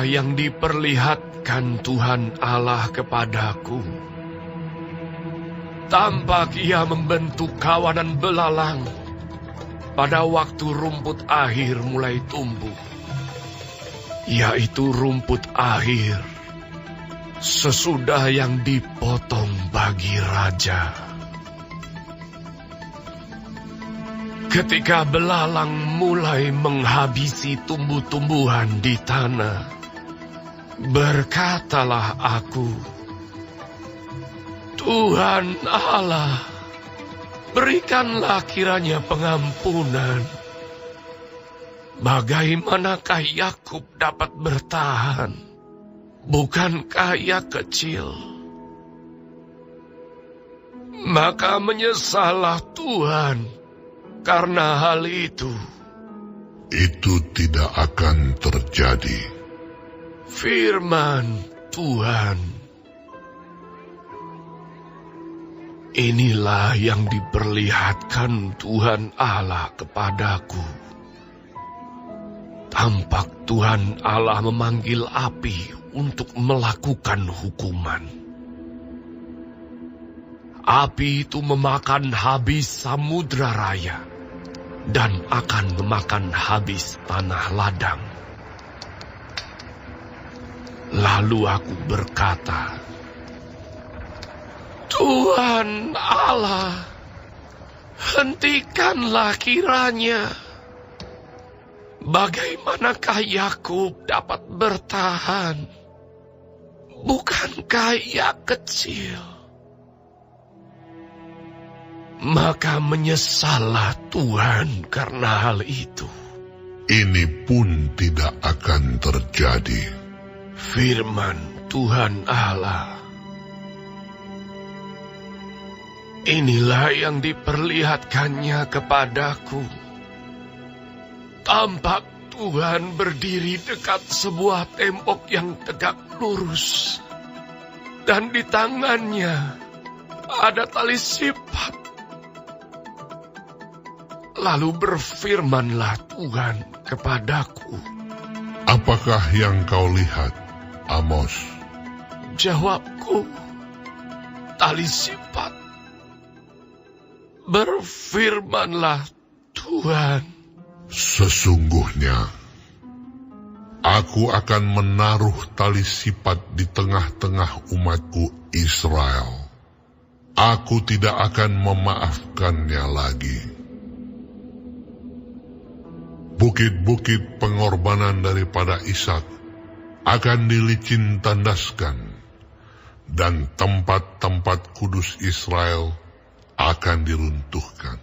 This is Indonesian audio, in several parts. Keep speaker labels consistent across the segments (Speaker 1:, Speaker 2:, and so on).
Speaker 1: yang diperlihatkan Tuhan Allah kepadaku. Tampak Ia membentuk kawanan belalang pada waktu rumput akhir mulai tumbuh, yaitu rumput akhir sesudah yang dipotong bagi raja. Ketika belalang mulai menghabisi tumbuh-tumbuhan di tanah, berkatalah aku, Tuhan Allah, berikanlah kiranya pengampunan. Bagaimanakah Yakub dapat bertahan? Bukankah ia kecil? Maka menyesallah Tuhan karena hal itu.
Speaker 2: Itu tidak akan terjadi.
Speaker 1: Firman Tuhan. Inilah yang diperlihatkan Tuhan Allah kepadaku. Tampak Tuhan Allah memanggil api untuk melakukan hukuman. Api itu memakan habis samudra raya dan akan memakan habis tanah ladang. Lalu aku berkata, Tuhan Allah, hentikanlah kiranya. Bagaimanakah Yakub dapat bertahan? Bukankah ia kecil? Maka menyesallah Tuhan karena hal itu.
Speaker 2: Ini pun tidak akan terjadi.
Speaker 1: Firman Tuhan Allah. Inilah yang diperlihatkannya kepadaku. Tampak Tuhan berdiri dekat sebuah tembok yang tegak lurus. Dan di tangannya ada tali sipat. Lalu berfirmanlah Tuhan kepadaku.
Speaker 2: Apakah yang kau lihat, Amos?
Speaker 1: Jawabku, tali sipat. Berfirmanlah Tuhan,
Speaker 2: sesungguhnya aku akan menaruh tali sipat di tengah-tengah umatku Israel. Aku tidak akan memaafkannya lagi. Bukit-bukit pengorbanan daripada Ishak akan dilicin tandaskan, dan tempat-tempat kudus Israel akan diruntuhkan.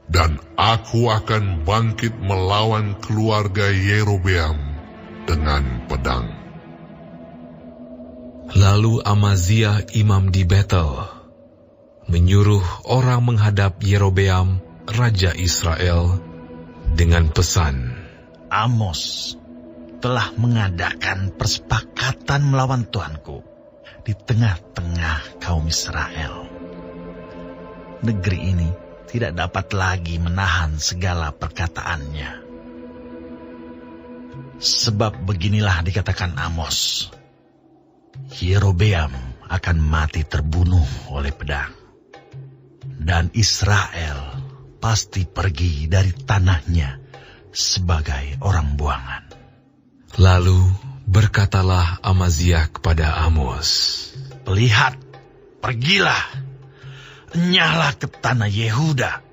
Speaker 2: Dan aku akan bangkit melawan keluarga Yerobeam dengan pedang.
Speaker 3: Lalu Amaziah imam di Betel menyuruh orang menghadap Yerobeam, raja Israel, dengan pesan,
Speaker 4: Amos telah mengadakan persepakatan melawan Tuanku di tengah-tengah kaum Israel. Negeri ini tidak dapat lagi menahan segala perkataannya. Sebab beginilah dikatakan Amos, Yerobeam akan mati terbunuh oleh pedang, dan Israel pasti pergi dari tanahnya sebagai orang buangan.
Speaker 3: Lalu berkatalah Amaziah kepada Amos,
Speaker 4: Lihat, pergilah, enyahlah ke tanah Yehuda.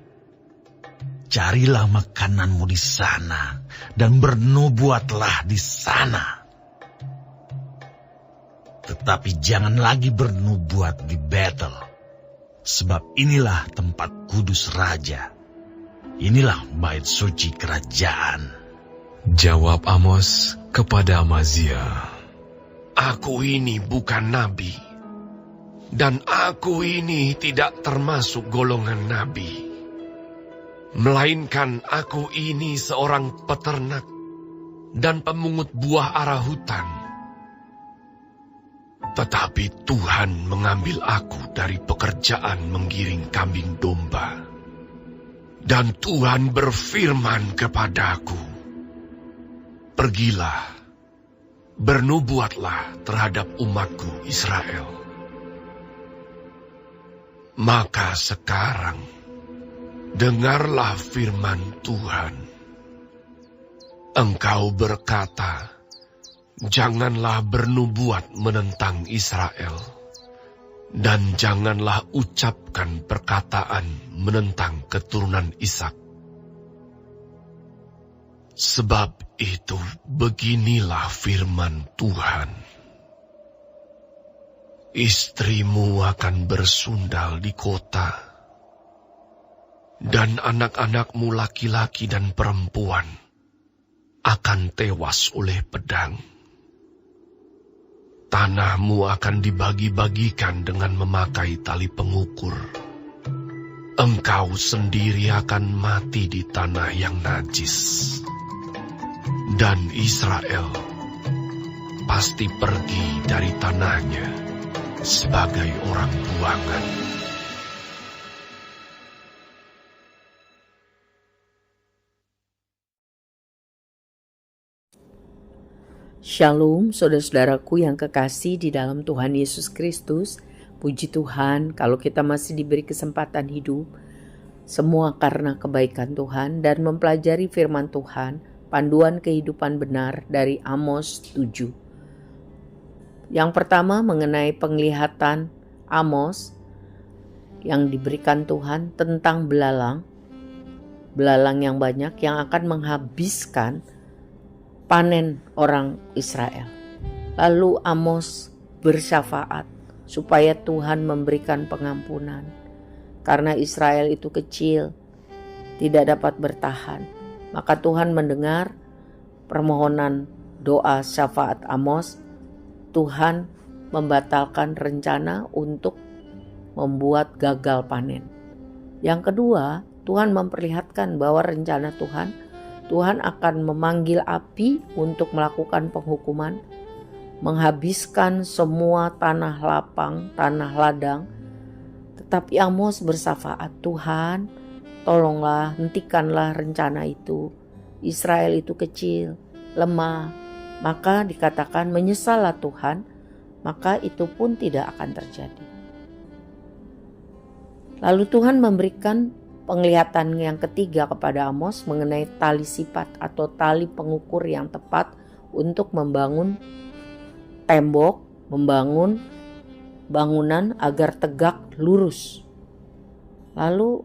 Speaker 4: Carilah makananmu di sana dan bernubuatlah di sana. Tetapi jangan lagi bernubuat di Betel, sebab inilah tempat kudus raja. Inilah bait suci kerajaan.
Speaker 3: Jawab Amos kepada Amaziah,
Speaker 1: Aku ini bukan nabi, dan aku ini tidak termasuk golongan nabi. Melainkan aku ini seorang peternak dan pemungut buah ara hutan. Tetapi Tuhan mengambil aku dari pekerjaan menggiring kambing domba. Dan Tuhan berfirman kepadaku, Pergilah, bernubuatlah terhadap umatku Israel. Maka sekarang, dengarlah firman Tuhan. Engkau berkata, janganlah bernubuat menentang Israel, dan janganlah ucapkan perkataan menentang keturunan Ishak. Sebab itu beginilah firman Tuhan. Istrimu akan bersundal di kota, dan anak-anakmu laki-laki dan perempuan akan tewas oleh pedang. Tanahmu akan dibagi-bagikan dengan memakai tali pengukur. Engkau sendiri akan mati di tanah yang najis. Dan Israel pasti pergi dari tanahnya sebagai orang buangan.
Speaker 5: Shalom, saudara-saudaraku yang kekasih di dalam Tuhan Yesus Kristus. Puji Tuhan kalau kita masih diberi kesempatan hidup, semua karena kebaikan Tuhan, dan mempelajari firman Tuhan, panduan kehidupan benar dari Amos 7. Yang pertama mengenai penglihatan Amos yang diberikan Tuhan tentang belalang yang banyak yang akan menghabiskan panen orang Israel. Lalu Amos bersyafaat supaya Tuhan memberikan pengampunan. Karena Israel itu kecil, tidak dapat bertahan. Maka Tuhan mendengar permohonan doa syafaat Amos. Tuhan membatalkan rencana untuk membuat gagal panen. Yang kedua, Tuhan memperlihatkan bahwa rencana Tuhan akan memanggil api untuk melakukan penghukuman, menghabiskan semua tanah lapang, tanah ladang. Tetapi Amos bersyafaat, Tuhan, tolonglah, hentikanlah rencana itu. Israel itu kecil, lemah. Maka dikatakan menyesallah Tuhan, maka itu pun tidak akan terjadi. Lalu Tuhan memberikan penglihatan yang ketiga kepada Amos mengenai tali sipat atau tali pengukur yang tepat untuk membangun tembok, membangun bangunan agar tegak lurus. Lalu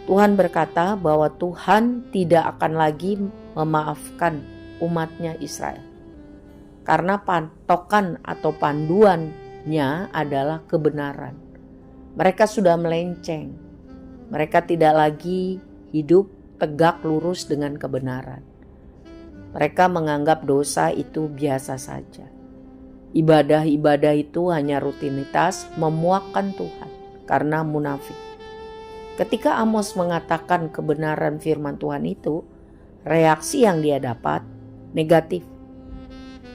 Speaker 5: Tuhan berkata bahwa Tuhan tidak akan lagi memaafkan umatnya Israel. Karena patokan atau panduannya adalah kebenaran. Mereka sudah melenceng. Mereka tidak lagi hidup tegak lurus dengan kebenaran. Mereka menganggap dosa itu biasa saja. Ibadah-ibadah itu hanya rutinitas, memuakkan Tuhan karena munafik. Ketika Amos mengatakan kebenaran firman Tuhan itu, reaksi yang dia dapat negatif.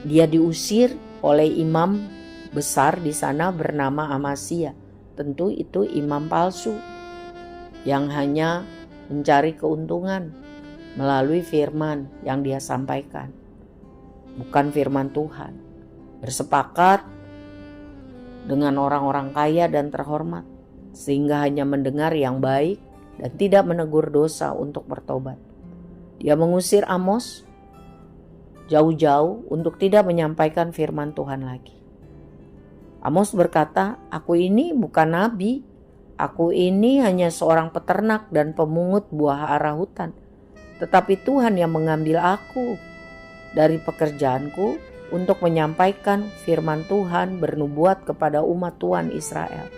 Speaker 5: Dia diusir oleh imam besar di sana bernama Amasya. Tentu itu imam palsu yang hanya mencari keuntungan melalui firman yang dia sampaikan, bukan firman Tuhan. Bersepakat dengan orang-orang kaya dan terhormat, sehingga hanya mendengar yang baik dan tidak menegur dosa untuk bertobat. Dia mengusir Amos jauh-jauh untuk tidak menyampaikan firman Tuhan lagi. Amos berkata, aku ini bukan nabi, aku ini hanya seorang peternak dan pemungut buah ara hutan. Tetapi Tuhan yang mengambil aku dari pekerjaanku untuk menyampaikan firman Tuhan, bernubuat kepada umat Tuhan Israel.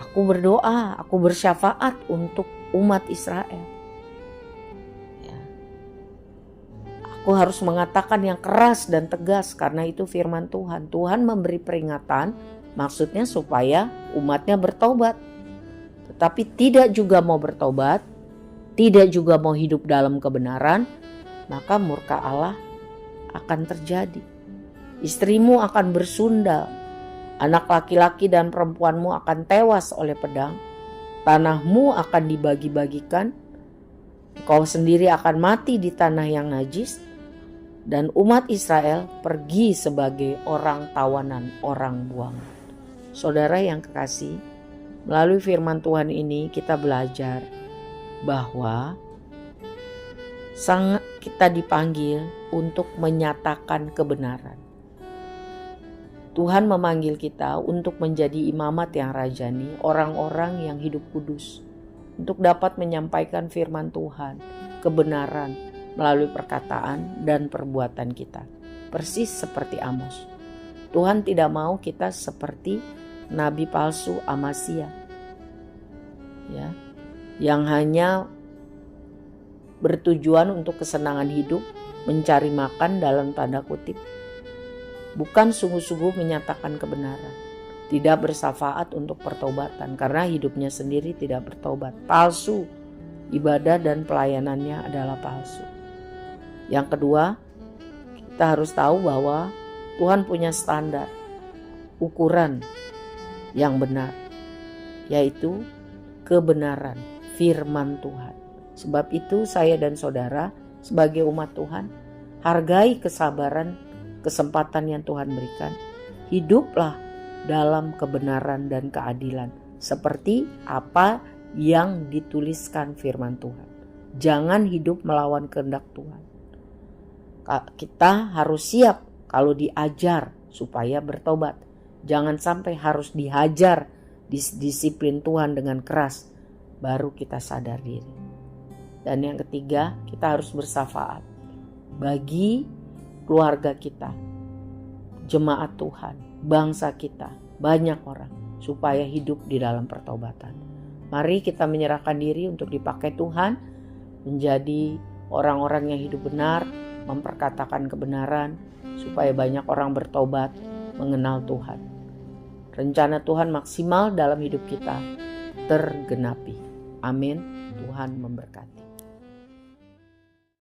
Speaker 5: Aku berdoa, aku bersyafaat untuk umat Israel. Aku harus mengatakan yang keras dan tegas karena itu firman Tuhan. Tuhan memberi peringatan, maksudnya supaya umatnya bertobat. Tetapi tidak juga mau bertobat, tidak juga mau hidup dalam kebenaran, maka murka Allah akan terjadi. Istrimu akan bersundal, anak laki-laki dan perempuanmu akan tewas oleh pedang, tanahmu akan dibagi-bagikan, kau sendiri akan mati di tanah yang najis, Dan umat Israel pergi sebagai orang tawanan, orang buangan. Saudara yang kekasih, melalui firman Tuhan ini kita belajar bahwa kita dipanggil untuk menyatakan kebenaran. Tuhan memanggil kita untuk menjadi imamat yang rajani, orang-orang yang hidup kudus, untuk dapat menyampaikan firman Tuhan, kebenaran melalui perkataan dan perbuatan kita. Persis seperti Amos. Tuhan tidak mau kita seperti nabi palsu Amazia, ya, yang hanya bertujuan untuk kesenangan hidup, mencari makan dalam tanda kutip, bukan sungguh-sungguh menyatakan kebenaran, tidak bersafaat untuk pertobatan karena hidupnya sendiri tidak bertobat, palsu, ibadah dan pelayanannya adalah palsu. Yang kedua, kita harus tahu bahwa Tuhan punya standar, ukuran yang benar, yaitu kebenaran firman Tuhan. Sebab itu saya dan saudara sebagai umat Tuhan, hargai kesabaran, kesempatan yang Tuhan berikan. Hiduplah dalam kebenaran dan keadilan, seperti apa yang dituliskan firman Tuhan. Jangan hidup melawan kehendak Tuhan. Kita harus siap kalau diajar supaya bertobat. Jangan sampai harus dihajar disiplin Tuhan dengan keras, baru kita sadar diri. Dan yang ketiga, kita harus bersafaat bagi keluarga kita, jemaat Tuhan, bangsa kita, banyak orang, supaya hidup di dalam pertobatan. Mari kita menyerahkan diri untuk dipakai Tuhan, menjadi orang-orang yang hidup benar, memperkatakan kebenaran, supaya banyak orang bertobat, mengenal Tuhan. Rencana Tuhan maksimal dalam hidup kita tergenapi. Amin. Tuhan memberkati.